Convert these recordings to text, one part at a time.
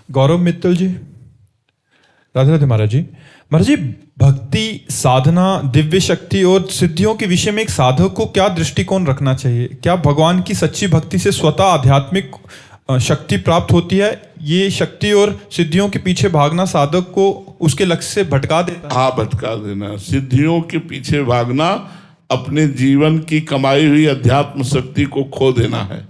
गौरव मित्तल जी। राधे राधे महाराज जी। महाराज जी, भक्ति, साधना, दिव्य शक्ति और सिद्धियों के विषय में एक साधक को क्या दृष्टिकोण रखना चाहिए? क्या भगवान की सच्ची भक्ति से स्वतः आध्यात्मिक शक्ति प्राप्त होती है? ये शक्ति और सिद्धियों के पीछे भागना साधक को उसके लक्ष्य से भटका देता है? हाँ, भटका देना। सिद्धियों के पीछे भागना अपने जीवन की कमाई हुई अध्यात्म शक्ति को खो देना है।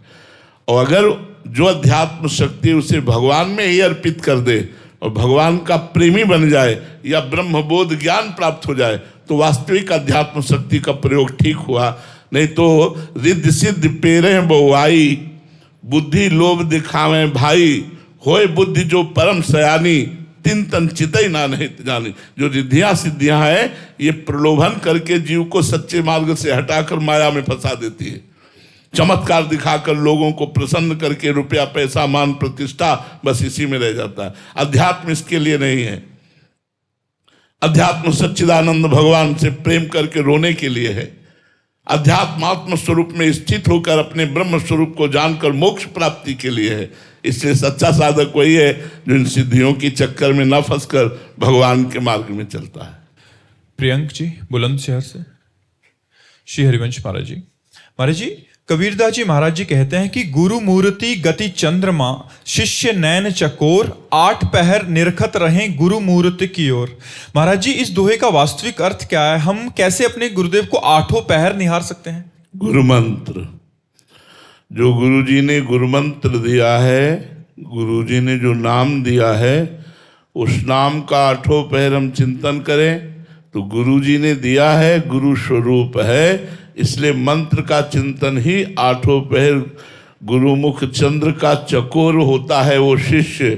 और अगर जो अध्यात्म शक्ति उसे भगवान में ही अर्पित कर दे और भगवान का प्रेमी बन जाए या ब्रह्मबोध ज्ञान प्राप्त हो जाए तो वास्तविक अध्यात्म शक्ति का प्रयोग ठीक हुआ। नहीं तो रिद्ध सिद्ध पेरे बहुआई, बुद्धि लोभ दिखावे भाई, होए बुद्धि जो परम सयानी, तीन तन चितई ना नहीं जानी। जो रिद्धियां सिद्धियां हैं ये प्रलोभन करके जीव को सच्चे मार्ग से हटाकर माया में फंसा देती है। चमत्कार दिखाकर लोगों को प्रसन्न करके रुपया पैसा मान प्रतिष्ठा बस इसी में रह जाता है। अध्यात्म इसके लिए नहीं है। अध्यात्म सच्चिदानंद भगवान से प्रेम करके रोने के लिए है। अध्यात्म आत्म स्वरूप में स्थित होकर अपने ब्रह्म स्वरूप को जानकर मोक्ष प्राप्ति के लिए है। इसलिए सच्चा साधक वही है जो इन सिद्धियों की चक्कर में न फंसकर भगवान के मार्ग में चलता है। प्रियंक जी बुलंदशहर से। श्री हरिवंश महाराज जी। महाराज जी, कबीरदास जी महाराज जी कहते हैं कि गुरु मूर्ति गति चंद्रमा, शिष्य नैन चकोर, 8 पहर निरखत रहें गुरु मूर्ति की ओर। महाराज जी, इस दोहे का वास्तविक अर्थ क्या है? हम कैसे अपने गुरुदेव को 8 पहर निहार सकते हैं? गुरु मंत्र, जो गुरु जी ने गुरु मंत्र दिया है, गुरु जी ने जो नाम दिया है, उस नाम का 8 पहर हम चिंतन करें तो गुरु जी ने दिया है, गुरु स्वरूप है। इसलिए मंत्र का चिंतन ही 8 पहर। गुरुमुख चंद्र का चकोर होता है वो शिष्य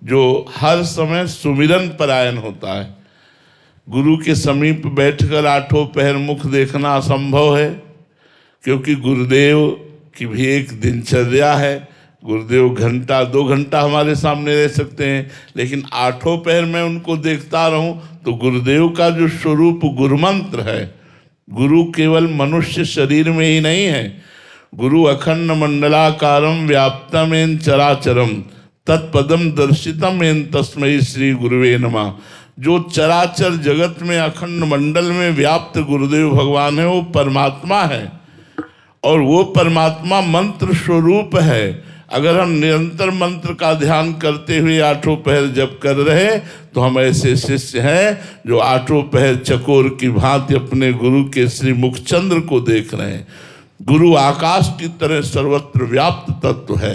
जो हर समय सुमिरन परायण होता है। गुरु के समीप बैठकर 8 पहर मुख देखना असंभव है, क्योंकि गुरुदेव की भी एक दिनचर्या है। गुरुदेव घंटा 2 घंटा हमारे सामने रह सकते हैं, लेकिन 8 पहर मैं उनको देखता रहूं तो गुरुदेव का जो स्वरूप गुरुमंत्र है, गुरु केवल मनुष्य शरीर में ही नहीं है। गुरु अखंड मंडलाकारम व्याप्तमेन चराचरम तत्पदम दर्शितमेन तस्मै श्री गुरुवे नमः। जो चराचर जगत में अखंड मंडल में व्याप्त गुरुदेव भगवान है, वो परमात्मा है और वो परमात्मा मंत्र स्वरूप है। अगर हम निरंतर मंत्र का ध्यान करते हुए 8 पहर जप कर रहे तो हम ऐसे शिष्य हैं जो 8 पहर चकोर की भांति अपने गुरु के श्री मुखचंद्र को देख रहे हैं। गुरु आकाश की तरह सर्वत्र व्याप्त तत्व है।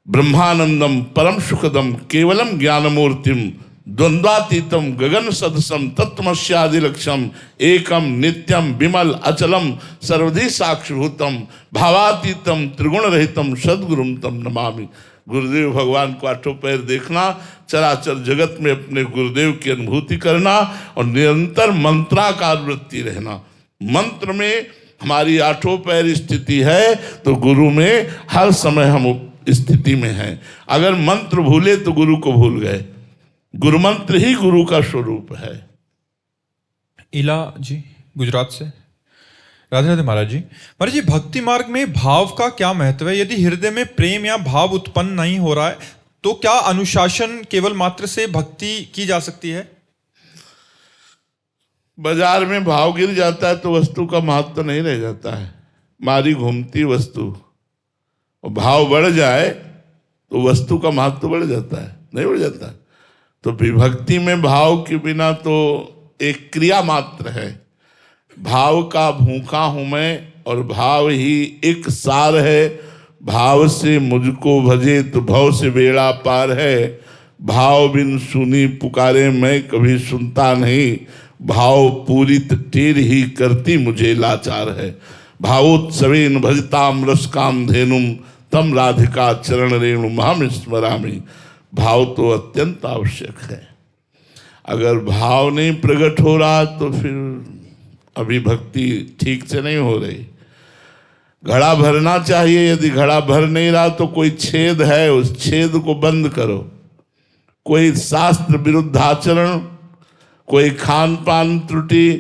ब्रह्मानंदम परम सुखदम केवलम ज्ञानमूर्तिम द्वंद्वातीतम गगन सदसम तत्वमस्यादि लक्ष्यम एकम नित्यम विमल अचलम सर्वधि साक्षिभूतम भावातीतम त्रिगुण रहितम सद्गुरुम तम नमामि। गुरुदेव भगवान को 8 पैर देखना, चराचर जगत में अपने गुरुदेव की अनुभूति करना और निरंतर मंत्राकार वृत्ति रहना। मंत्र में हमारी 8 पैर स्थिति है तो गुरु में हर समय हम स्थिति में हैं। अगर मंत्र भूले तो गुरु को भूल गए। गुरु मंत्र ही गुरु का स्वरूप है। इला जी गुजरात से। राधे राधे महाराज जी। महाराज जी, भक्ति मार्ग में भाव का क्या महत्व है? यदि हृदय में प्रेम या भाव उत्पन्न नहीं हो रहा है तो क्या अनुशासन केवल मात्र से भक्ति की जा सकती है? बाजार में भाव गिर जाता है तो वस्तु का महत्व नहीं रह जाता है। मारी घूमती वस्तु, और भाव बढ़ जाए तो वस्तु का महत्व बढ़ जाता है, नहीं बढ़ जाता। तो विभक्ति में भाव के बिना तो एक क्रिया मात्र है। भाव का भूखा हूं मैं और भाव ही एक सार है। भाव से मुझको भजे तो भव से बेड़ा पार है। भाव बिन सुनी पुकारे मैं कभी सुनता नहीं। भाव पूरित टेर ही करती मुझे लाचार है। भावोत्सवेन भजताम रस काम धेनुम तम राधिका चरण रेणु महम स्मरामि। भाव तो अत्यंत आवश्यक है। अगर भाव नहीं प्रकट हो रहा तो फिर अभी भक्ति ठीक से नहीं हो रही। घड़ा भरना चाहिए, यदि घड़ा भर नहीं रहा तो कोई छेद है, उस छेद को बंद करो। कोई शास्त्र विरुद्ध आचरण, कोई खान पान त्रुटि,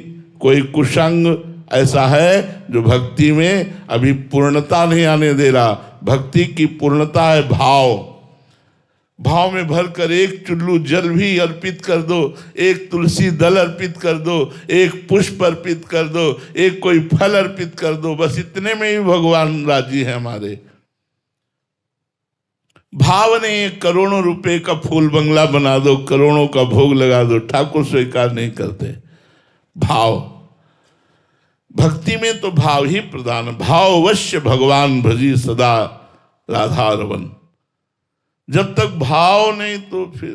कोई कुसंग ऐसा है जो भक्ति में अभी पूर्णता नहीं आने दे रहा। भक्ति की पूर्णता है भाव। भाव में भरकर एक चुल्लू जल भी अर्पित कर दो, एक तुलसी दल अर्पित कर दो, एक पुष्प अर्पित कर दो, एक कोई फल अर्पित कर दो, बस इतने में ही भगवान राजी है हमारे। भाव ने करोड़ों रुपए का फूल बंगला बना दो, करोड़ों का भोग लगा दो, ठाकुर स्वीकार नहीं करते। भाव, भक्ति में तो भाव ही प्रधान। भाव अवश्य भगवान भजी सदा राधा रवन। जब तक भाव नहीं तो फिर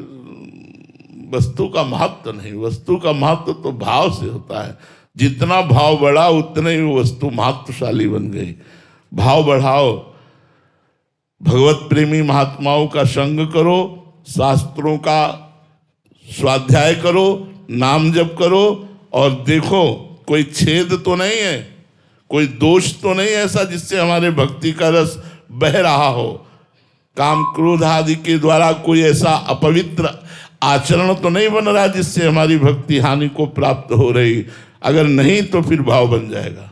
वस्तु का महत्व नहीं। वस्तु का महत्व तो भाव से होता है। जितना भाव बढ़ा उतने ही वस्तु महत्वशाली बन गई। भाव बढ़ाओ, भगवत प्रेमी महात्माओं का संग करो, शास्त्रों का स्वाध्याय करो, नाम जप करो, और देखो कोई छेद तो नहीं है, कोई दोष तो नहीं ऐसा जिससे हमारे भक्ति का रस बह रहा हो। काम क्रोध आदि के द्वारा कोई ऐसा अपवित्र आचरण तो नहीं बन रहा जिससे हमारी भक्ति हानि को प्राप्त हो रही। अगर नहीं तो फिर भाव बन जाएगा।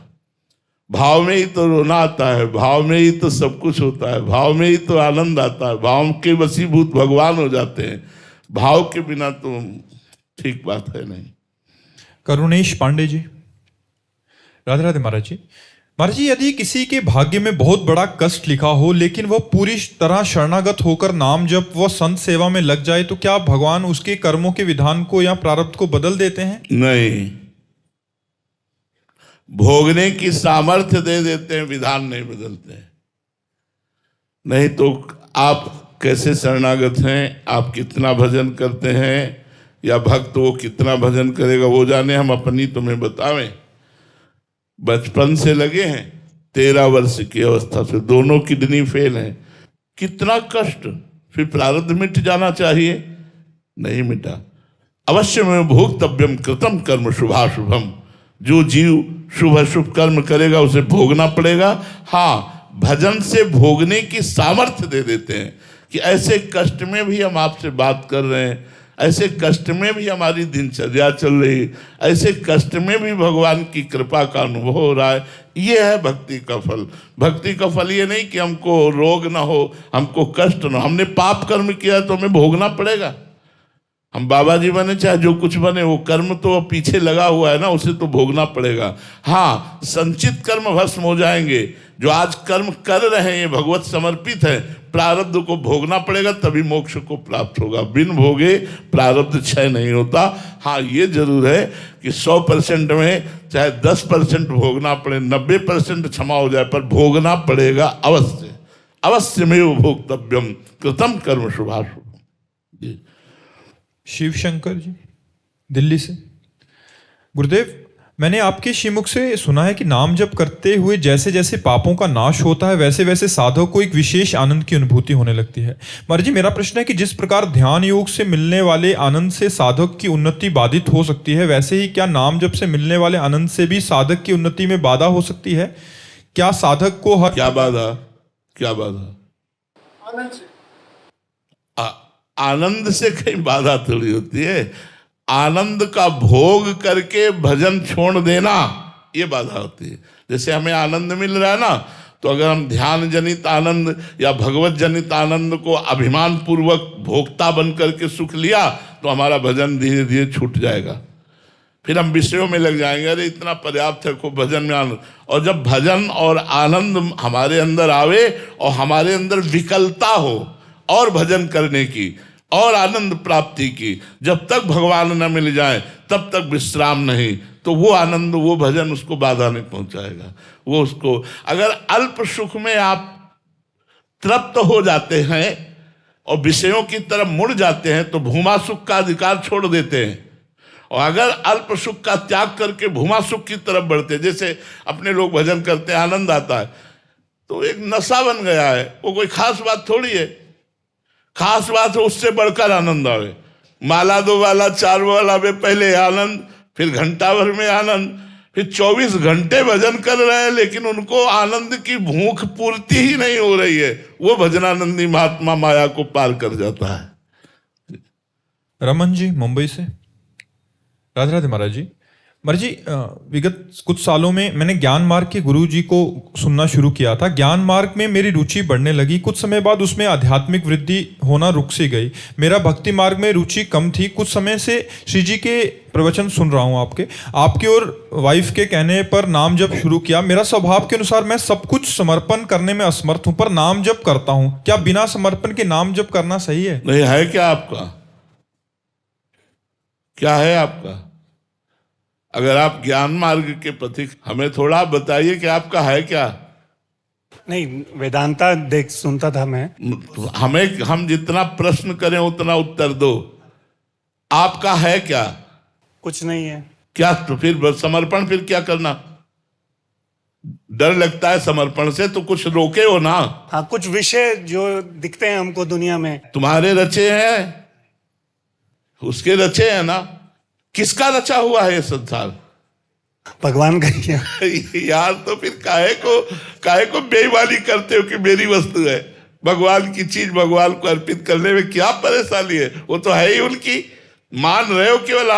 भाव में ही तो रोना आता है, भाव में ही तो सब कुछ होता है, भाव में ही तो आनंद आता है। भाव के वशीभूत भगवान हो जाते हैं। भाव के बिना तो ठीक बात है नहीं। करुणेश पांडे जी, राधे राधे महाराज जी। महाराज जी, यदि किसी के भाग्य में बहुत बड़ा कष्ट लिखा हो लेकिन वह पूरी तरह शरणागत होकर नाम जप व संत सेवा में लग जाए तो क्या भगवान उसके कर्मों के विधान को या प्रारब्ध को बदल देते हैं? नहीं, भोगने की सामर्थ्य दे देते हैं, विधान नहीं बदलते हैं। नहीं तो आप कैसे शरणागत हैं, आप कितना भजन करते हैं, या भक्त वो कितना भजन करेगा वो जाने, हम अपनी तुम्हें बतावें। बचपन से लगे हैं, 13 वर्ष की अवस्था से दोनों किडनी फेल हैं। कितना कष्ट, फिर प्रारब्ध मिट जाना चाहिए, नहीं मिटा। अवश्य में भोक्तव्यम कृतम कर्म शुभाशुभम। जो जीव शुभ अशुभ कर्म करेगा उसे भोगना पड़ेगा। हाँ, भजन से भोगने की सामर्थ्य दे देते हैं कि ऐसे कष्ट में भी हम आपसे बात कर रहे हैं, ऐसे कष्ट में भी हमारी दिनचर्या चल रही, ऐसे कष्ट में भी भगवान की कृपा का अनुभव हो रहा है। ये है भक्ति का फल। भक्ति का फल ये नहीं कि हमको रोग ना हो, हमको कष्ट ना हो। हमने पाप कर्म किया तो हमें भोगना पड़ेगा। हम बाबा जी बने चाहे जो कुछ बने, वो कर्म तो पीछे लगा हुआ है ना, उसे तो भोगना पड़ेगा। हाँ, संचित कर्म भस्म हो जाएंगे। जो आज कर्म कर रहे हैं ये भगवत समर्पित है, प्रारब्ध को भोगना पड़ेगा तभी मोक्ष को प्राप्त होगा। बिन भोगे प्रारब्ध क्षय नहीं होता। हाँ, ये जरूर है कि 100% में चाहे 10% भोगना पड़े, 90% क्षमा हो जाए, पर भोगना पड़ेगा अवश्य। अवश्य में वो भोक्तव्यम कृतम कर्म शुभाशुभ। शिव शंकर जी, दिल्ली से। गुरुदेव, मैंने आपके श्रीमुख से सुना है कि नाम जप करते हुए जैसे जैसे पापों का नाश होता है वैसे वैसे साधक को एक विशेष आनंद की अनुभूति होने लगती है। महाराज जी, मेरा प्रश्न है कि जिस प्रकार ध्यान योग से मिलने वाले आनंद से साधक की उन्नति बाधित हो सकती है, वैसे ही क्या नाम जप से मिलने वाले आनंद से भी साधक की उन्नति में बाधा हो सकती है? क्या साधक को हर क्या बाधा? क्या बाधा? आनंद से कहीं बाधा थोड़ी होती है। आनंद का भोग करके भजन छोड़ देना, ये बाधा होती है। जैसे हमें आनंद मिल रहा है ना, तो अगर हम ध्यान जनित आनंद या भगवत जनित आनंद को अभिमान पूर्वक भोक्ता बन करके सुख लिया तो हमारा भजन धीरे धीरे छूट जाएगा। फिर हम विषयों में लग जाएंगे, अरे इतना पर्याप्त है, खूब भजन में आनंद। और जब भजन और आनंद हमारे अंदर आवे और हमारे अंदर विकलता हो और भजन करने की और आनंद प्राप्ति की, जब तक भगवान न मिल जाए तब तक विश्राम नहीं, तो वो आनंद, वो भजन उसको बाधा नहीं पहुंचाएगा। वो उसको, अगर अल्प सुख में आप तृप्त हो जाते हैं और विषयों की तरफ मुड़ जाते हैं तो भूमा सुख का अधिकार छोड़ देते हैं। और अगर अल्प सुख का त्याग करके भूमा सुख की तरफ बढ़ते, जैसे अपने लोग भजन करते हैं, आनंद आता है, तो एक नशा बन गया है। वो कोई खास बात थोड़ी है। खास बात है उससे बढ़कर आनंद आवे। माला 2 वाला 4 वाला में पहले आनंद, फिर घंटा भर में आनंद, फिर 24 घंटे भजन कर रहे हैं लेकिन उनको आनंद की भूख पूर्ति ही नहीं हो रही है। वो भजनानंदी महात्मा माया को पार कर जाता है। रमन जी, मुंबई से। राधे राधे महाराज जी। महाराज जी, विगत कुछ सालों में मैंने ज्ञान मार्ग के गुरु जी को सुनना शुरू किया था। ज्ञान मार्ग में मेरी रुचि बढ़ने लगी। कुछ समय बाद उसमें आध्यात्मिक वृद्धि होना रुक सी गई। मेरा भक्ति मार्ग में रुचि कम थी। कुछ समय से श्री जी के प्रवचन सुन रहा हूँ आपके और वाइफ के कहने पर नाम जप शुरू किया। मेरा स्वभाव के अनुसार मैं सब कुछ समर्पण करने में असमर्थ हूँ, पर नाम जप करता हूँ। क्या बिना समर्पण के नाम जप करना सही है? नहीं है क्या आपका? क्या है आपका? अगर आप ज्ञान मार्ग के प्रति, हमें थोड़ा बताइए कि आपका है क्या? नहीं, वेदांता देख सुनता था मैं। हम जितना प्रश्न करें उतना उत्तर दो। आपका है क्या? कुछ नहीं है। क्या? तो फिर समर्पण फिर क्या करना? डर लगता है समर्पण से तो कुछ रोके हो ना। हाँ, कुछ विषय जो दिखते हैं हमको दुनिया में। तुम्हारे रचे हैं, उसके रचे हैं ना। किसका रचा हुआ है ये संसार? भगवान का ही है। यार तो फिर काहे को बेईमानी करते हो कि मेरी वस्तु है? भगवान की चीज भगवान को अर्पित करने में क्या परेशानी है? वो तो है ही उनकी। मान रहे हो केवल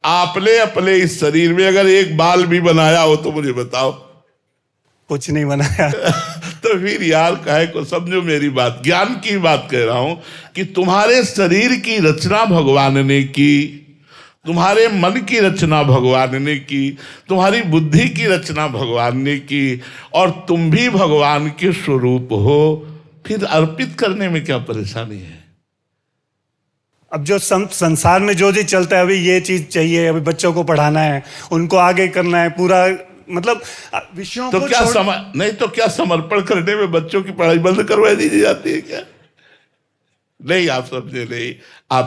आपने अपने इस शरीर में अगर एक बाल भी बनाया हो तो मुझे बताओ। कुछ नहीं बनाया। तो फिर यार काहे को, समझो मेरी बात, ज्ञान की बात कह रहा हूं कि तुम्हारे शरीर की रचना भगवान ने की, तुम्हारे मन की रचना भगवान ने की, तुम्हारी बुद्धि की रचना भगवान ने की, और तुम भी भगवान के स्वरूप हो। फिर अर्पित करने में क्या परेशानी है? अब जो संसार में जो चीज चलता है, अभी ये चीज चाहिए, अभी बच्चों को पढ़ाना है, उनको आगे करना है, पूरा मतलब विषयों तो को क्या नहीं तो क्या समर्पण करने में बच्चों की पढ़ाई बंद करवा दी जाती है क्या? नहीं, आप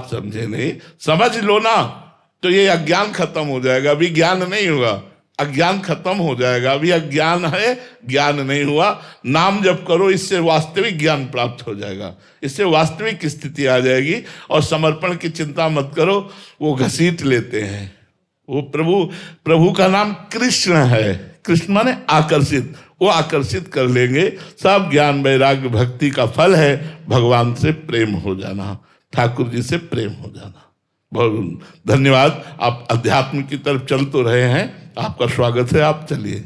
समझे नहीं, समझ लो ना। तो ये अज्ञान खत्म हो जाएगा। अभी ज्ञान नहीं हुआ, अज्ञान खत्म हो जाएगा। अभी अज्ञान है, ज्ञान नहीं हुआ। नाम जप करो, इससे वास्तविक ज्ञान प्राप्त हो जाएगा, इससे वास्तविक स्थिति आ जाएगी। और समर्पण की चिंता मत करो, वो घसीट लेते हैं। वो प्रभु का नाम कृष्ण है। कृष्ण माने आकर्षित, वो आकर्षित कर लेंगे। सब ज्ञान वैराग्य भक्ति का फल है भगवान से प्रेम हो जाना, ठाकुर जी से प्रेम हो जाना। बहुत धन्यवाद। आप अध्यात्म की तरफ चल तो रहे हैं, आपका स्वागत है, आप चलिए।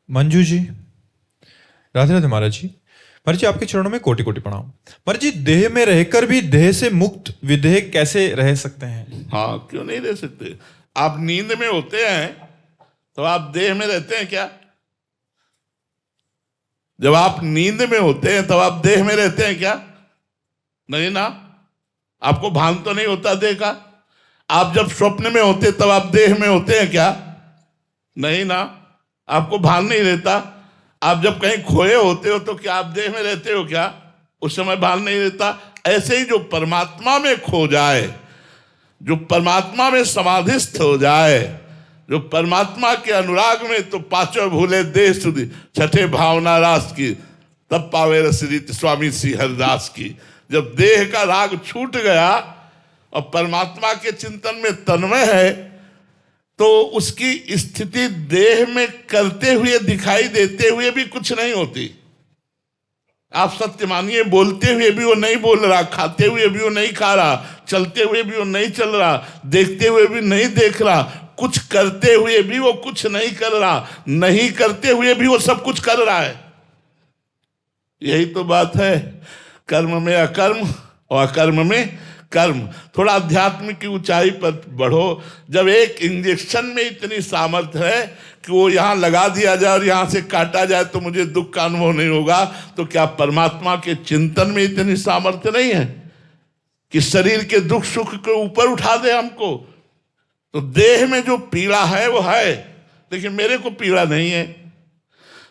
मंजू जी, राधे राधे महाराज जी। महाराज जी, आपके चरणों में कोटि कोटि प्रणाम। महाराज जी, देह में रहकर भी देह से मुक्त विदेह कैसे रह सकते हैं? हाँ, क्यों नहीं रह सकते? आप नींद में होते हैं तो आप देह में रहते हैं क्या? जब आप नींद में होते हैं तब आप देह में रहते हैं क्या? नहीं ना। आपको भान तो नहीं होता देह का। आप जब स्वप्न में होते तब आप देह में होते हैं क्या? नहीं ना। आपको भान नहीं रहता। आप जब कहीं खोए होते हो तो क्या आप देह में रहते हो क्या? उस समय भान नहीं रहता। ऐसे ही जो परमात्मा में खो जाए, जो परमात्मा में समाधिस्थ हो जाए, जो परमात्मा के अनुराग में, तो पांचों भूले देह सुधि छठे भावना रास की, तब पावे रसरीत स्वामी श्री हरिदास की। जब देह का राग छूट गया और परमात्मा के चिंतन में तन्मय है, तो उसकी स्थिति देह में करते हुए दिखाई देते हुए भी कुछ नहीं होती। आप सत्य मानिए, बोलते हुए भी वो नहीं बोल रहा, खाते हुए भी वो नहीं खा रहा, चलते हुए भी वो नहीं चल रहा, देखते हुए भी नहीं देख रहा, कुछ करते हुए भी वो कुछ नहीं कर रहा, नहीं करते हुए भी वो सब कुछ कर रहा है। यही तो बात है। कर्म में अकर्म और अकर्म में कर्म। थोड़ा अध्यात्म की ऊंचाई पर बढ़ो। जब एक इंजेक्शन में इतनी सामर्थ्य है कि वो यहाँ लगा दिया जाए और यहाँ से काटा जाए तो मुझे दुख का अनुभव नहीं होगा, तो क्या परमात्मा के चिंतन में इतनी सामर्थ्य नहीं है कि शरीर के दुख सुख के ऊपर उठा दे हमको? तो देह में जो पीड़ा है वो है, लेकिन मेरे को पीड़ा नहीं है।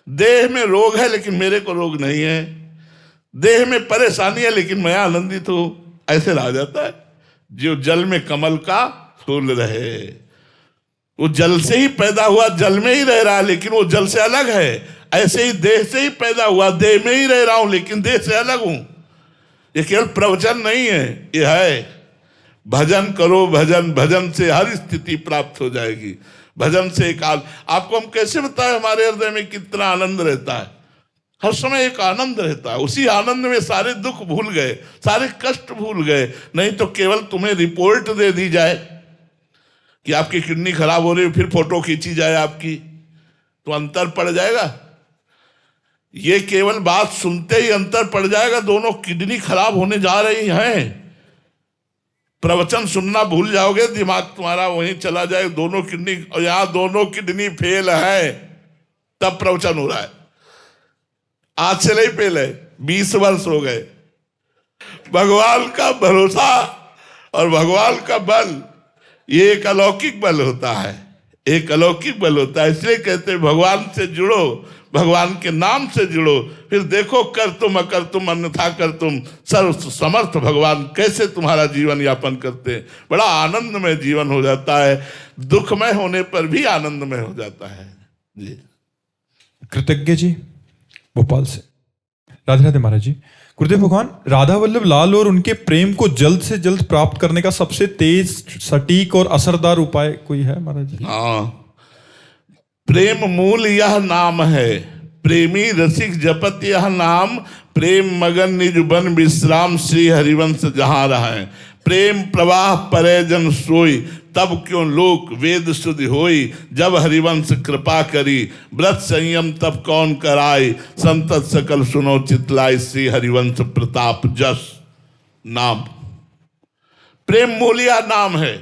देह में रोग है लेकिन मेरे को रोग नहीं है। देह में परेशानी है लेकिन मैं आनंदित हूं। ऐसे रहा जाता है। जो जल में कमल का फूल रहे, वो जल से ही पैदा हुआ, जल में ही रह रहा है, लेकिन वो जल से अलग है। ऐसे ही देह से ही पैदा हुआ, देह में ही रह रहा हूं, लेकिन देह से अलग हूं। ये केवल प्रवचन नहीं है, ये है भजन करो। भजन, भजन से हर स्थिति प्राप्त हो जाएगी। भजन से एक आपको हम कैसे बताएं हमारे हृदय में कितना आनंद रहता है। हर समय एक आनंद रहता है। उसी आनंद में सारे दुख भूल गए, सारे कष्ट भूल गए। नहीं तो केवल तुम्हें रिपोर्ट दे दी जाए, कि आपकी किडनी खराब हो रही है, फिर फोटो खींची जाए आपकी, तो अंतर पड़ जाएगा। ये केवल बात सुनते ही अंतर पड़ जाएगा, दोनों किडनी खराब होने जा रही हैं। प्रवचन सुनना भूल जाओगे, दिमाग तुम्हारा वहीं चला जाए, दोनों किडनी, और यहां दोनों किडनी फेल है, तब प्रवचन हो रहा है। आज से नहीं फेल है, 20 वर्ष हो गए। भगवान का भरोसा और भगवान का बल, ये एक अलौकिक बल होता है, एक अलौकिक बल होता है। इसलिए कहते हैं भगवान से जुड़ो, भगवान के नाम से जुड़ो, फिर देखो कर तुम अकर तुम अन्यथा कर तुम, सर्व समर्थ भगवान कैसे तुम्हारा जीवन यापन करते हैं। बड़ा आनंदमय जीवन हो जाता है, दुखमय होने पर भी आनंदमय हो जाता है जी। कृतज्ञ जी भोपाल से। राधे राधे महाराज जी। गुरुदेव भगवान, राधा वल्लभ लाल और उनके प्रेम को जल्द से जल्द प्राप्त करने का सबसे तेज, सटीक और असरदार उपाय कोई है महाराज जी? हाँ, प्रेम मूल यह नाम है, प्रेमी रसिक जपत यह नाम, प्रेम मगन निज बन विश्राम, श्री हरिवंश जहां रहे। प्रेम प्रवाह परे जन सोई, तब क्यों लोक वेद शुद्धि होई, जब हरिवंश कृपा करी, व्रत संयम तब कौन कराई, संतत सकल सुनो चितलाई, श्री हरिवंश प्रताप जस नाम। प्रेम मूलिया नाम है,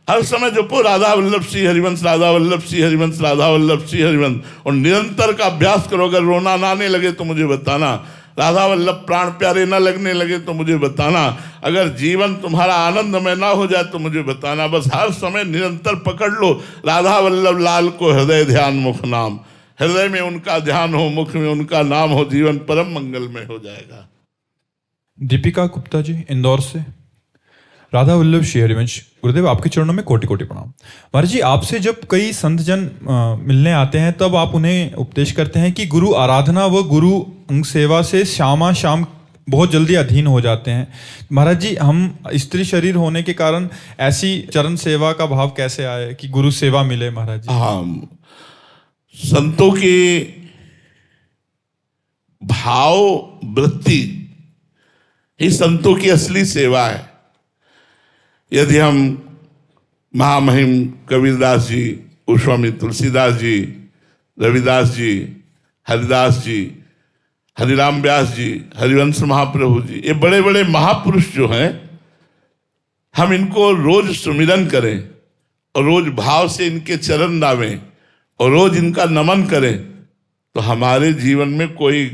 हर समय जपो राधा वल्लभ श्री हरिवंश, राधा वल्लभ श्री हरिवंश, राधा वल्लभ श्री हरिवंश, और निरंतर का अभ्यास करो। अगर रोना ना आने लगे तो मुझे बताना, राधा वल्लभ प्राण प्यारे ना लगने लगे तो मुझे बताना, अगर जीवन तुम्हारा आनंदमय ना हो जाए तो मुझे बताना। बस हर समय निरंतर पकड़ लो राधा वल्लभ लाल को, हृदय ध्यान मुख नाम, हृदय में उनका ध्यान हो, मुख में उनका नाम हो, जीवन परम मंगलमय हो जाएगा। दीपिका गुप्ता जी इंदौर से। राधा वल्लभ श्री हरिवंश। गुरुदेव आपके चरणों में कोटि कोटि प्रणाम। महाराज जी, आपसे जब कई संत जन मिलने आते हैं तब आप उन्हें उपदेश करते हैं कि गुरु आराधना व गुरु अंग सेवा से श्यामा श्याम बहुत जल्दी अधीन हो जाते हैं। महाराज जी, हम स्त्री शरीर होने के कारण ऐसी चरण सेवा का भाव कैसे आए कि गुरु सेवा मिले महाराज जी? हाँ, संतों की भाव वृत्ति ही संतों की असली सेवा है। यदि हम महामहिम कबीरदास जी, गोस्वामी तुलसीदास जी, रविदास जी, हरिदास जी, हरिराम व्यास जी, हरिवंश महाप्रभु जी, ये बड़े बड़े महापुरुष जो हैं, हम इनको रोज सुमिरन करें और रोज भाव से इनके चरण दावें और रोज इनका नमन करें तो हमारे जीवन में कोई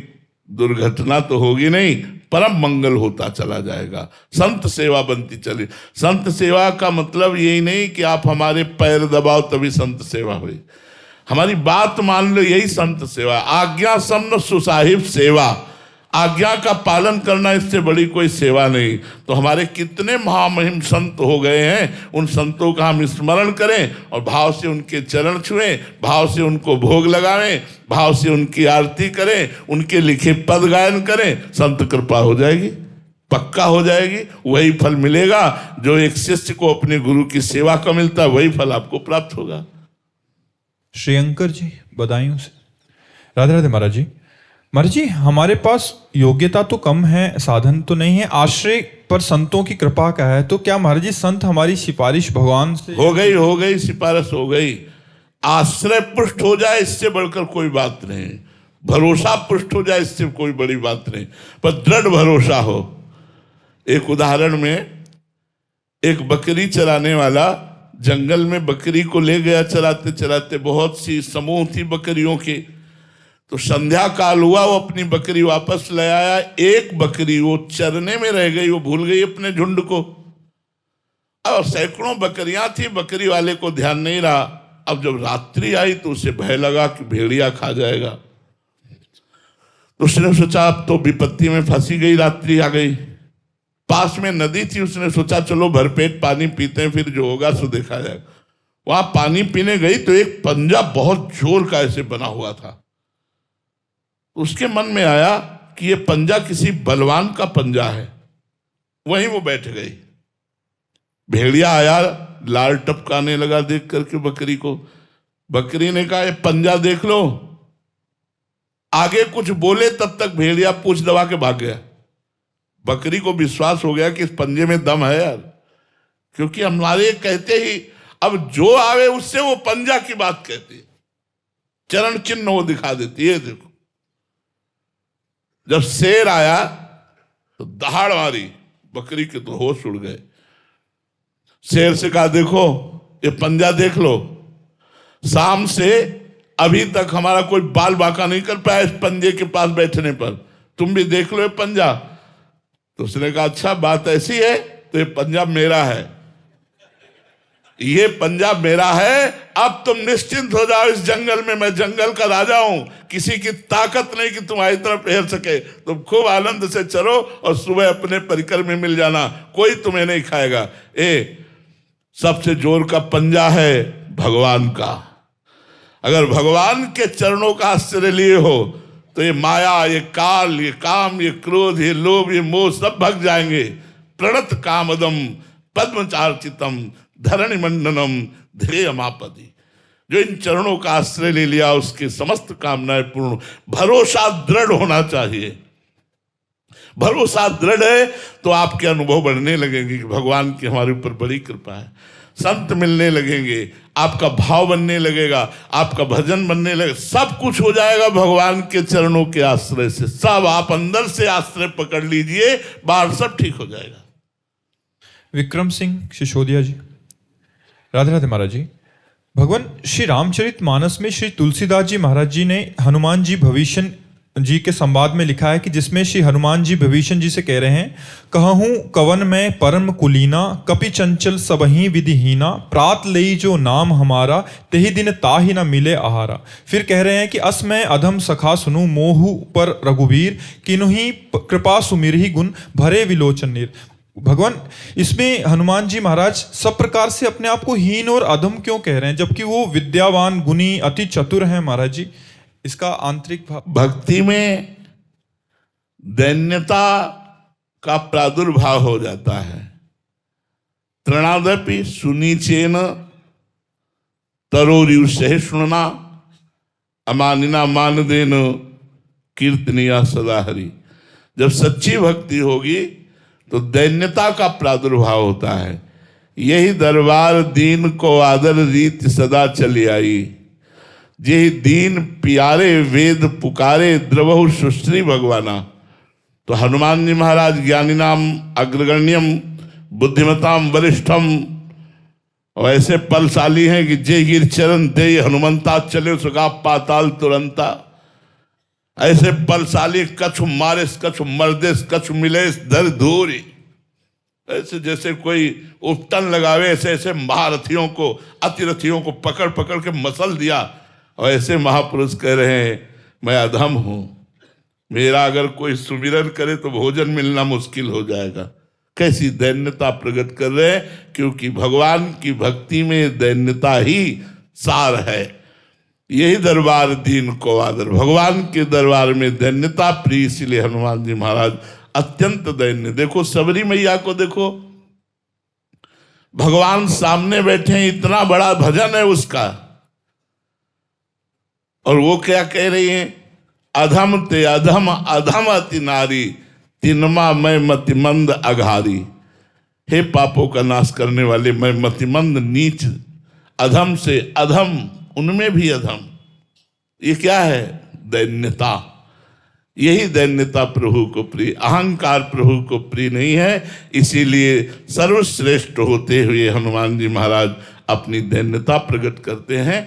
दुर्घटना तो होगी नहीं, परम मंगल होता चला जाएगा। संत सेवा बनती चली। संत सेवा का मतलब यही नहीं कि आप हमारे पैर दबाओ तभी संत सेवा हुई, हमारी बात मान लो, यही संत सेवा। आज्ञा सम्न सुसाहिब सेवा, आज्ञा का पालन करना, इससे बड़ी कोई सेवा नहीं। तो हमारे कितने महामहिम संत हो गए हैं, उन संतों का हम स्मरण करें और भाव से उनके चरण छुएं, भाव से उनको भोग लगावें, भाव से उनकी आरती करें, उनके लिखे पद गायन करें, संत कृपा हो जाएगी, पक्का हो जाएगी। वही फल मिलेगा जो एक शिष्य को अपने गुरु की सेवा का मिलता है, वही फल आपको प्राप्त होगा। श्रीयंकर जी बदायूं से। राधे राधे महाराज जी। महाराज जी, हमारे पास योग्यता तो कम है, साधन तो नहीं है, आश्रय पर संतों की कृपा का है, तो क्या महाराज जी संत हमारी सिफारिश भगवान से हो गई सिफारिश हो गई। आश्रय पुष्ट हो जाए इससे बढ़कर कोई बात नहीं, भरोसा पुष्ट हो जाए इससे कोई बड़ी बात नहीं, पर दृढ़ भरोसा हो। एक उदाहरण में, एक बकरी चराने वाला जंगल में बकरी को ले गया चराते चराते, बहुत सी समूह थी बकरियों के, तो संध्या काल हुआ, वो अपनी बकरी वापस ले आया। एक बकरी वो चरने में रह गई, वो भूल गई अपने झुंड को, और सैकड़ों बकरियां थी, बकरी वाले को ध्यान नहीं रहा। अब जब रात्रि आई तो उसे भय लगा कि भेड़िया खा जाएगा, तो उसने सोचा अब तो विपत्ति में फंसी गई, रात्रि आ गई, पास में नदी थी, उसने सोचा चलो भरपेट पानी पीते हैं, फिर जो होगा सो देखा जाएगा। वहां पानी पीने गई तो एक पंजा बहुत जोर का ऐसे बना हुआ था, उसके मन में आया कि ये पंजा किसी बलवान का पंजा है, वहीं वो बैठ गई। भेड़िया आया, लाल टपकाने लगा देख करके बकरी को। बकरी ने कहा ये पंजा देख लो, आगे कुछ बोले तब तक भेड़िया पूंछ दबा के भाग गया। बकरी को विश्वास हो गया कि इस पंजे में दम है यार, क्योंकि हमारे कहते ही अब जो आवे उससे वो पंजा की बात कहती है, चरण चिन्ह वो दिखा देती है। देखो जब शेर आया तो दहाड़ मारी, बकरी के तो होश उड़ गए। शेर से कहा देखो ये पंजा देख लो, शाम से अभी तक हमारा कोई बाल बांका नहीं कर पाया इस पंजे के पास बैठने पर, तुम भी देख लो ये पंजा। तो उसने कहा अच्छा बात ऐसी है तो ये पंजा मेरा है, ये पंजा मेरा है, अब तुम निश्चिंत हो जाओ इस जंगल में, मैं जंगल का राजा हूं, किसी की ताकत नहीं कि तुम्हारी तरफ हेर सके। तुम खूब आनंद से चलो और सुबह अपने परिकर में मिल जाना, कोई तुम्हें नहीं खाएगा। सबसे जोर का पंजा है भगवान का। अगर भगवान के चरणों का आश्रय लिए हो तो ये माया, ये काल, ये काम, ये क्रोध, ये लोभ, ये मोह सब भग जाएंगे। प्रणत कामदम पद्मचार्चितम धरणि मंडनम ध्येयमापति। जो इन चरणों का आश्रय ले लिया उसकी समस्त कामनाएं पूर्ण। भरोसा दृढ़ होना चाहिए। भरोसा दृढ़ है तो आपके अनुभव बढ़ने लगेंगे कि भगवान की हमारे ऊपर बड़ी कृपा है। संत मिलने लगेंगे, आपका भाव बनने लगेगा, आपका भजन बनने लगेगा, सब कुछ हो जाएगा भगवान के चरणों के आश्रय से। सब आप अंदर से आश्रय पकड़ लीजिए, बाहर सब ठीक हो जाएगा। विक्रम सिंह सिसोदिया जी, राधे राधे महाराज जी। भगवान श्री रामचरित मानस में श्री तुलसीदास जी महाराज जी ने हनुमान जी भविष्य जी के संवाद में लिखा है कि जिसमें श्री हनुमान जी भविष्य जी से कह रहे हैं, कहूँ कवन में परम कुलीना, कपि चंचल सबही विधिहीना, प्रात लई जो नाम हमारा, तेहि दिन ताहि न मिले आहारा। फिर कह रहे हैं कि अस मैं अधम सखा सुनु, मोहु पर रघुवीर, किन्हीं कृपा सुमिरहि गुण, भरे विलोचन नीर। भगवान इसमें हनुमान जी महाराज सब प्रकार से अपने आप को हीन और अधम क्यों कह रहे हैं, जबकि वो विद्यावान, गुणी, अति चतुर हैं महाराज जी? इसका आंतरिक भाव। भक्ति में दैन्यता का प्रादुर्भाव हो जाता है। तृणादपि सुनीचेन तरोरिव सहिष्णुना, अमानिना मानदेन कीर्तनिया सदा हरि। जब सच्ची भक्ति होगी तो दैन्यता का प्रादुर्भाव होता है। यही दरबार दीन को आदर रीत सदा चली आई, जे दीन प्यारे वेद पुकारे, द्रवहु सुश्री भगवाना। तो हनुमान जी महाराज ज्ञानी नाम अग्रगण्यम, बुद्धिमताम वरिष्ठम, और ऐसे बलशाली हैं कि जे गिर चरण दे हनुमंता, चले सुगा पाताल तुरंता। ऐसे बलशाली, कछु मारिस कछु मर्दिस, कछु मिलेस धर धूरी। ऐसे जैसे कोई उपटन लगावे, ऐसे ऐसे महारथियों को, अतिरथियों को पकड़ पकड़ के मसल दिया। और ऐसे महापुरुष कह रहे हैं मैं अधम हूं, मेरा अगर कोई सुमिरन करे तो भोजन मिलना मुश्किल हो जाएगा। कैसी दैन्यता प्रकट कर रहे हैं, क्योंकि भगवान की भक्ति में दैन्यता ही सार है। यही दरबार दीन को आदर, भगवान के दरबार में दैन्यता प्रिय, इसलिए हनुमान जी महाराज अत्यंत दैन्य। देखो सबरी मैया को देखो, भगवान सामने बैठे हैं, इतना बड़ा भजन है उसका, और वो क्या कह रही हैं, अधम ते अधम अधम अति नारी, तिनमा मैं मतिमंद अघारी। हे पापों का नाश करने वाले, मैं मतिमंद नीच, अधम से अधम, उनमें भी अधम। ये क्या है? दैन्यता। यही दैन्यता प्रभु को प्रिय, अहंकार प्रभु को प्रिय नहीं है। इसीलिए सर्वश्रेष्ठ होते हुए हनुमान जी महाराज अपनी दैन्यता प्रकट करते हैं।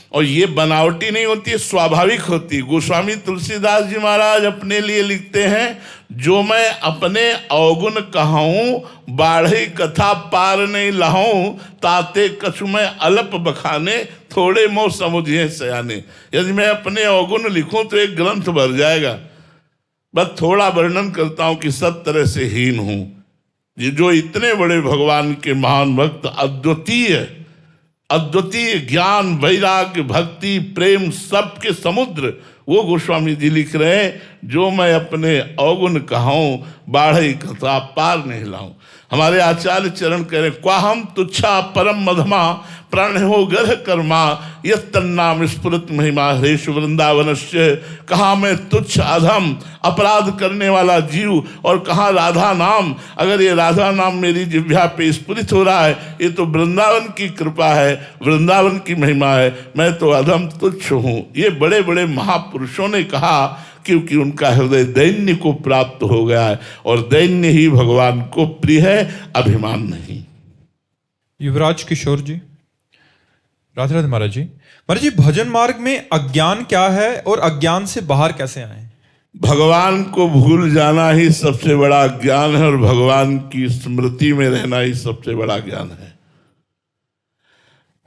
और ये बनावटी नहीं होती, स्वाभाविक होती। गोस्वामी तुलसीदास जी महाराज अपने लिए लिखते हैं, जो मैं अपने अवगुण कहूँ, बाढ़ी कथा पार नहीं लहूँ, ताते कछु मैं अल्प बखाने, थोड़े मोह समुझिए सयाने। यदि मैं अपने अवगुण लिखूं तो एक ग्रंथ भर जाएगा। बस थोड़ा वर्णन करता हूं कि सब तरह से हीन हूं। ये जो इतने बड़े भगवान के महान भक्त, अद्वितीय ज्ञान, वैराग्य, भक्ति, प्रेम सबके समुद्र, वो गोस्वामी जी लिख रहे हैं, जो मैं अपने अवगुण कहूँ, बाढ़ई कथा पार नहीं लाऊं। हमारे आचार्य चरण कह रहे, क्वाहम तुच्छा परम मधमा प्राण हो गर्ह कर्मा यत तन्नाम स्फुरत महिमा हरेश वृंदावनस्य। कहाँ मैं तुच्छ अधम अपराध करने वाला जीव, और कहाँ राधा नाम। अगर ये राधा नाम मेरी जिह्वा पे स्फुरित हो रहा है, ये तो वृंदावन की कृपा है, वृंदावन की महिमा है। मैं तो अधम तुच्छ हूँ। ये बड़े बड़े महापुरुषों ने कहा, क्योंकि उनका हृदय दैन्य को प्राप्त हो गया है, और दैन्य ही भगवान को प्रिय है, अभिमान नहीं। युवराज किशोर जी, राधे राधे महाराज जी। महाराज जी, भजन मार्ग में अज्ञान क्या है और अज्ञान से बाहर कैसे आए? भगवान को भूल जाना ही सबसे बड़ा ज्ञान है, और भगवान की स्मृति में रहना ही सबसे बड़ा ज्ञान है।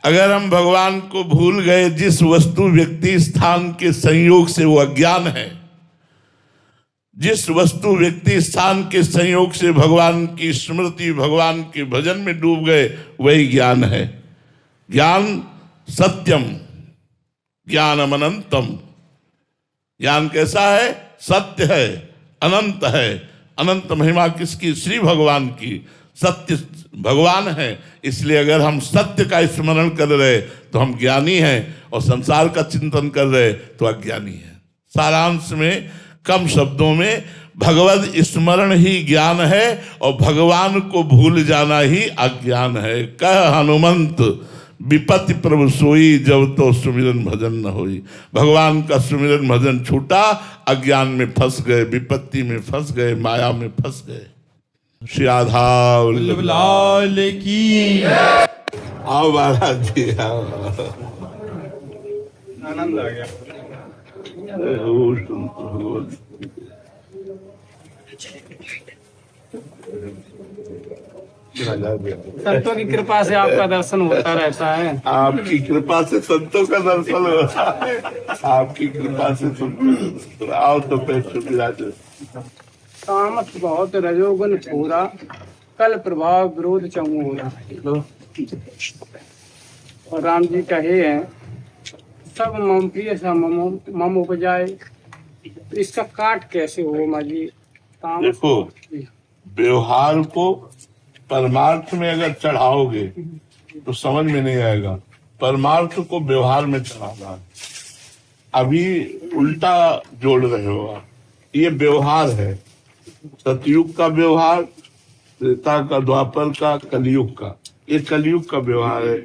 अगर हम भगवान को भूल गए, जिस वस्तु व्यक्ति स्थान के संयोग से, वो अज्ञान है। जिस वस्तु व्यक्ति स्थान के संयोग से भगवान की स्मृति, भगवान के भजन में डूब गए, वही ज्ञान है। ज्ञान सत्यम ज्ञानम अनंतम। ज्ञान कैसा है? सत्य है, अनंत है। अनंत महिमा किसकी? श्री भगवान की। सत्य भगवान है, इसलिए अगर हम सत्य का स्मरण कर रहे तो हम ज्ञानी हैं, और संसार का चिंतन कर रहे तो अज्ञानी है। सारांश में, कम शब्दों में, भगवत स्मरण ही ज्ञान है, और भगवान को भूल जाना ही अज्ञान है। कह हनुमंत विपत्ति प्रभु सोई, जब तो सुमिरन भजन न होई। भगवान का सुमिरन भजन छूटा, अज्ञान में फंस गए, विपत्ति में फंस गए, माया में फंस गए। श्री राधा वल्लभ लाल की। आओ महाराज जी, आओ। आनंद आ गया। संतों की कृपा से आपका दर्शन होता रहता है। आपकी कृपा से संतों का दर्शन होता है। आपकी कृपा से संतों। आओ तो पैसे विराज। तामस बहुत रजोगुण पूरा, कल प्रभाव विरोध चमूरा। और राम जी कहे हैं, सब मम प्रिय सा मम उपजाए। तो इसका काट कैसे हो माँ जी? देखो, व्यवहार को परमार्थ में अगर चढ़ाओगे तो समझ में नहीं आएगा। परमार्थ को व्यवहार में चढ़ाना, अभी उल्टा जोड़ रहे हो आप। ये व्यवहार है, सतयुग का व्यवहार, त्रेता का, द्वापर का, कलयुग का। ये कलयुग का व्यवहार है।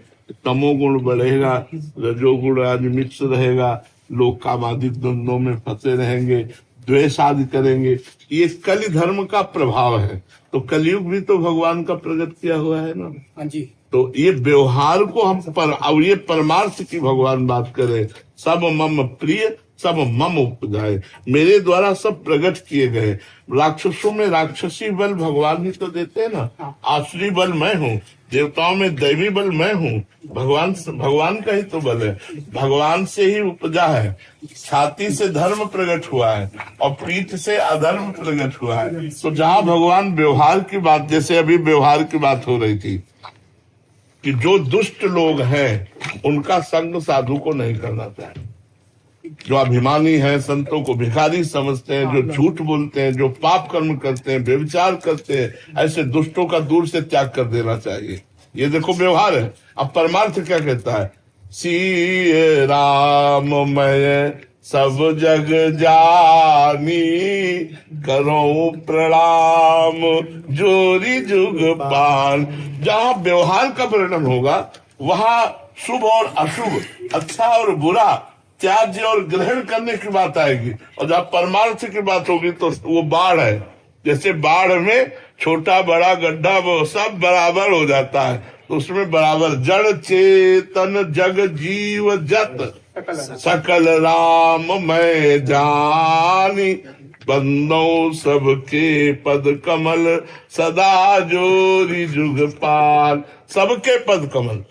तमोगुण बढ़ेगा, रजोगुण आज मिक्स रहेगा, लोग कामादि द्वंद्वों में फंसे रहेंगे, द्वेष आदि करेंगे। ये कलि धर्म का प्रभाव है। तो कलयुग भी तो भगवान का प्रकट किया हुआ है ना। हाँ जी। तो ये व्यवहार को हम पर, और ये परमार्थ की भगवान बात करे, सब मम प्रिय सब मम उपजाए। मेरे द्वारा सब प्रकट किए गए। राक्षसों में राक्षसी बल भगवान ही तो देते हैं ना। आसुरी बल मैं हूँ, देवताओं में दैवी बल मैं हूँ। भगवान का ही तो बल है, भगवान से ही उपजा है। छाती से धर्म प्रकट हुआ है, और पीठ से अधर्म प्रकट हुआ है। तो जहाँ भगवान व्यवहार की बात, जैसे अभी व्यवहार की बात हो रही थी कि जो दुष्ट लोग हैं उनका संग साधु को नहीं करना चाहिए। जो अभिमानी हैं, संतों को भिखारी समझते हैं, जो झूठ बोलते हैं, जो पाप कर्म करते हैं, व्यभिचार करते हैं, ऐसे दुष्टों का दूर से त्याग कर देना चाहिए। ये देखो व्यवहार है। अब परमार्थ क्या कहता है? सी राम मैं सब जग जानी, करो प्रणाम जोरी जुग पान। जहाँ व्यवहार का वर्णन होगा वहाँ शुभ और अशुभ, अच्छा और बुरा, त्याज्य और ग्रहण करने की बात आएगी। और जब परमार्थ की बात होगी तो वो बाढ़ है। जैसे बाढ़ में छोटा बड़ा गड्ढा वो सब बराबर हो जाता है, तो उसमें बराबर जड़ चेतन जग जीव जत सकल राम मैं जानी, बंदो सबके पद कमल सदा जोरी जुग पाल। सबके पद कमल।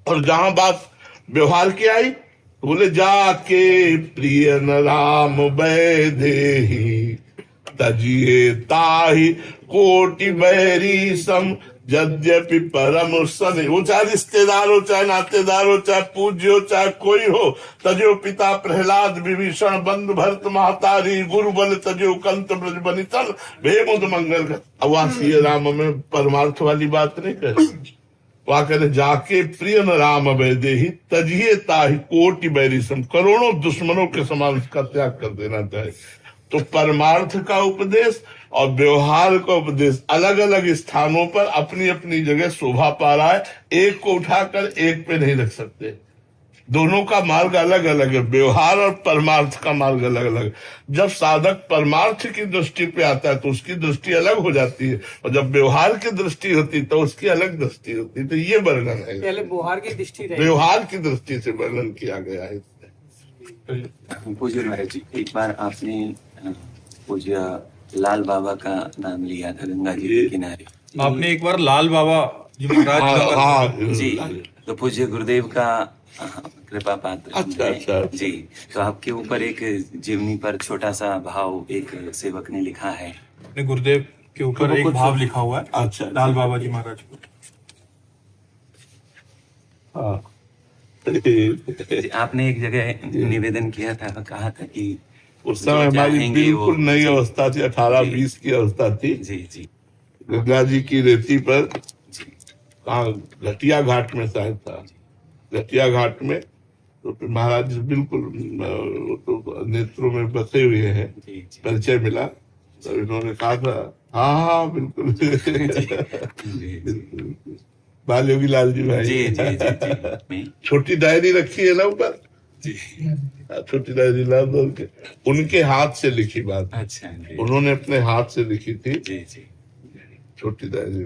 और जहां बात व्यवहार की आई, बोले जाके प्रिय न राम बैदेही, तजिए ताहि कोटि बैरी सम यद्यपि परम सने, वो चाहे रिश्तेदार हो, चाहे नातेदार हो, चाहे पूज्य हो, चाहे कोई हो, तजो पिता प्रहलाद विभीषण बंधु भरत महतारी गुरु बल तजो कंत ब्रज बनितल भेमुद मंगल कर। अब वहां श्री राम में परमार्थ वाली बात नहीं करे, वहां कहते जाके प्रिय न राम वैदेही तजिए ताहि कोटि बैरिसम, करोड़ों दुश्मनों के समान उसका त्याग कर देना चाहिए। तो परमार्थ का उपदेश और व्यवहार का उपदेश अलग अलग स्थानों पर अपनी अपनी जगह शोभा पा रहा है, एक को उठाकर एक पे नहीं रख सकते, दोनों का मार्ग अलग अलग है, व्यवहार और परमार्थ का मार्ग अलग अलग। जब साधक परमार्थ की दृष्टि पे आता है तो उसकी दृष्टि अलग हो जाती है, और जब व्यवहार की दृष्टि होती है तो उसकी अलग दृष्टि होती है। तो ये वर्णन है, पहले व्यवहार की दृष्टि रही। व्यवहार की दृष्टि से वर्णन किया गया है। पूज्य महाराज जी, एक बार आपने पूज्य लाल बाबा का नाम लिया था गंगा जी के किनारे। आपने एक बार लाल बाबा जी महाराज हाँ, जी, तो पूज्य गुरुदेव का कृपा पात्र अच्छा, हैं। अच्छा। जी, तो आपके ऊपर एक जीवनी पर छोटा सा भाव एक सेवक ने लिखा है। अपने गुरुदेव के ऊपर एक भाव लिखा हुआ है, अच्छा, लाल बाबा जी महाराज को। हाँ। जी, आपने एक जगह निवेदन किया था, कहा था कि उस समय हमारी चाहेंगे बिल्कुल वो- नई अवस्था थी, 18-20 की अवस्था थी। जी जी गंगा जी की रेती पर जी कहाँ घटिया घाट में शायद था, घटिया घाट में तो फिर महाराज जी बिल्कुल वो तो नेत्रों में बसे हुए हैं, जी जी परिचय मिला तो इन्होंने कहा था हाँ बिल्कुल जी बाल योगी लाल जी भाई। जी जी जी जी छोटी डायरी रखी है ना ऊपर, जी छोटी डायरी लाल के उनके हाथ से लिखी बात, अच्छा जी उन्होंने अपने हाथ से लिखी थी जी जी छोटी डायरी।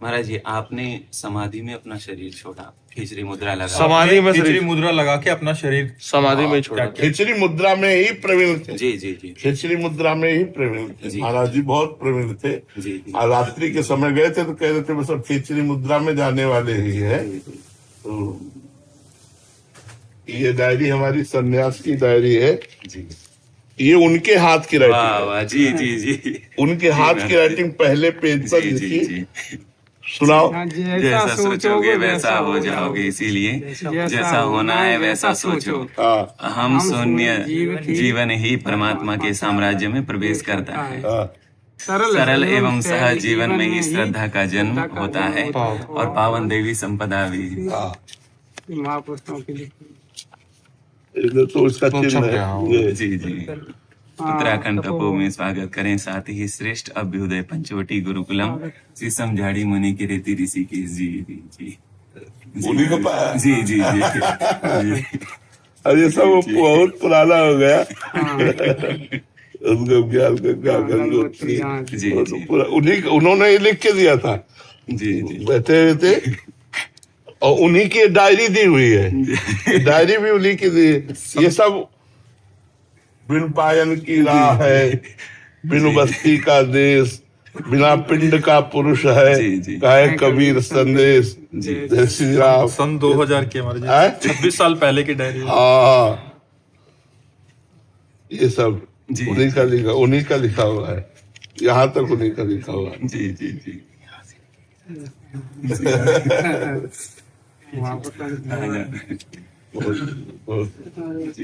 महाराज जी, आपने समाधि में अपना शरीर छोड़ा, खिचड़ी मुद्रा लगा। समाधि में खिचड़ी मुद्रा लगा के अपना शरीर समाधि में छोड़ा। खिचड़ी मुद्रा में ही प्रवीण थे, जी जी जी खिचड़ी मुद्रा में ही प्रवीण थे जी। महाराज जी, बहुत प्रवीण थे। जी जी और रात्रि के समय गए थे तो कह रहे थे बस अब खिचड़ी मुद्रा में जाने वाले ही है। तो ये डायरी हमारी सन्यास की डायरी है, जी ये उनके हाथ की वाह राइटिंग, वाह जी जी जी उनके हाथ की राइटिंग पहले पेज पर जी जी लिखी। जी सुनाओ। हाँ, जैसा सोचोगे वैसा हो जाओगे, इसीलिए जैसा होना है वैसा सोचो। हाँ हम शून्य जीवन ही परमात्मा के साम्राज्य में प्रवेश करता है। हाँ सरल एवं सहज जीवन में ही श्रद्धा का जन्म होता है और पावन देवी संपदा भी। हाँ, महापुरुषों के लिए इधर तो इसका चिन्ह है ये। जी जी उत्तराखंड तपो में स्वागत करें, साथ ही श्रेष्ठ अभ्युदय पंचवटी गुरुकुलम श्री समझाड़ी मुनि के रेती ऋषिकेश जी जी उन्हीं को पाया। जी जी जी जी अब ये सब बहुत पुराना हो गया उनको ज्ञान का गंगोत्री जी जी उन्हीं उन्होंने ही लिख के दिया था, जी जी बैठे हुए थे और उन्हीं की डायरी दी हुई है, डायरी भी उन्हीं की दी है। ये सब बिन पायन की राह है, बिन बस्ती का देश, बिना पिंड का पुरुष है, जी, जी। कहे कबीर संदेश। जी। जय श्री राम। सन 2000 की हमारे हैं? 26 साल पहले की डायरी है। हाँ, ये सब जी। उन्हीं का लिखा हुआ है, यहाँ तक उन्हीं का लिखा हुआ है। जी जी जी महापुरुषों बहुत- बहुत-